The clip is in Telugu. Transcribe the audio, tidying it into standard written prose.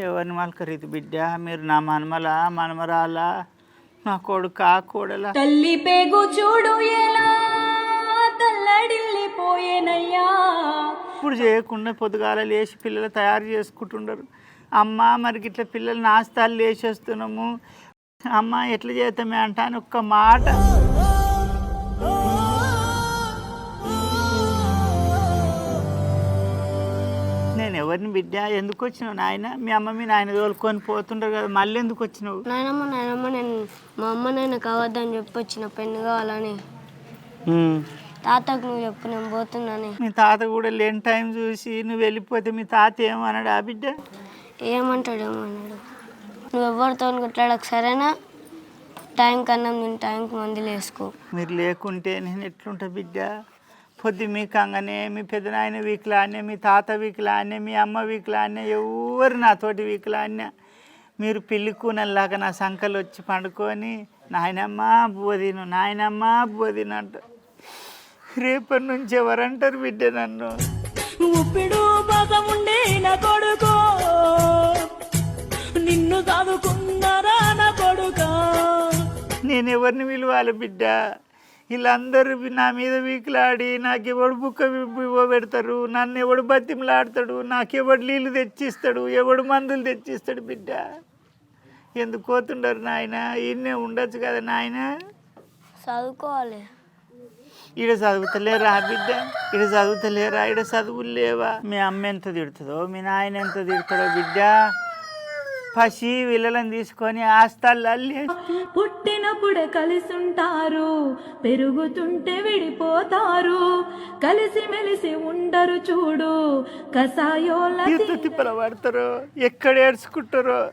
ఎవరిని మలకరీతి బిడ్డ? మీరు నా మనమరాలా, నా కొడుకా కోడలా? తల్లి పేగు చూడు ఎలా తల్లడిల్లిపోయేనయ్యా. ఇప్పుడు చేయకుండా పొద్దుగాల లేచి పిల్లలు తయారు చేసుకుంటుండరు. అమ్మ మరి ఇట్లా పిల్లలు నాస్తాలు లేచేస్తున్నాము, అమ్మ ఎట్లా చేస్తామే అంటాను ఒక్క మాట. నేను ఎవరిని బిడ్డ? ఎందుకు వచ్చినావు నాయన? మీ అమ్మ మీ నాయన తోలుకొని పోతుంటారు కదా, మళ్ళీ ఎందుకు వచ్చినావు? నాయనమ్మ నేను మా అమ్మ నాయన కావద్దని చెప్పి వచ్చిన పెన్ను కావాలని. తాతకు నువ్వు చెప్పు నేను పోతున్నాని. మీ తాత కూడా లేని టైం చూసి నువ్వు వెళ్ళిపోతే మీ తాత ఏమన్నాడు ఆ బిడ్డ? ఏమంటాడు? నువ్వు ఎవరితో కొట్లాడకు సరేనా? టైంకి అన్నం తిని టైంకి మందులు వేసుకో. మీరు లేకుంటే నేను ఎట్లుంటా బిడ్డ? పొద్దు మీ కంగనే, మీ పెద్దనాయన వీకులానే, మీ తాత వీకులానే, మీ అమ్మ వీకులానే, ఎవరు నాతోటి వీకులానే. మీరు పిల్లి కూనల్లాగా నా సంకలు వచ్చి పండుకొని నాయనమ్మ బోదిను, నాయనమ్మ బోదిను అంట. రేపటి నుంచి ఎవరంటారు బిడ్డ నన్ను? ఉప్పిడు బాసముండే నా కొడుకో, నిన్ను చదువుకున్నారా నా కొడుకా. నేను ఎవరిని విలువాలి బిడ్డ? వీళ్ళందరూ నా మీద వీకులాడి నాకెవడు బుక్క పెడతారు, నన్ను ఎవడు బతిమలాడతాడు, నాకెవడు నీళ్ళు తెచ్చిస్తాడు, ఎవడు మందులు తెచ్చిస్తాడు బిడ్డ? ఎందుకు పోతుండరు నాయన? ఈయనే ఉండొచ్చు కదా నాయన. చదువుకోవాలి. ఈడ చదువుతలేరా బిడ్డ? ఈడ చదువుతలేరా? ఈడ చదువులు లేవా? మీ అమ్మ ఎంత తిడుతుందో, మీ నాయన ఎంత తిడతాడో బిడ్డ. పసి వీళ్ళని తీసుకొని ఆస్తాలు అల్లి పుట్టినప్పుడే కలిసి ఉంటారు, పెరుగుతుంటే విడిపోతారు, కలిసి మెలిసి ఉండరు చూడు కసాయోల. తిప్పల పడతారో, ఎక్కడ ఏడ్చుకుంటారో.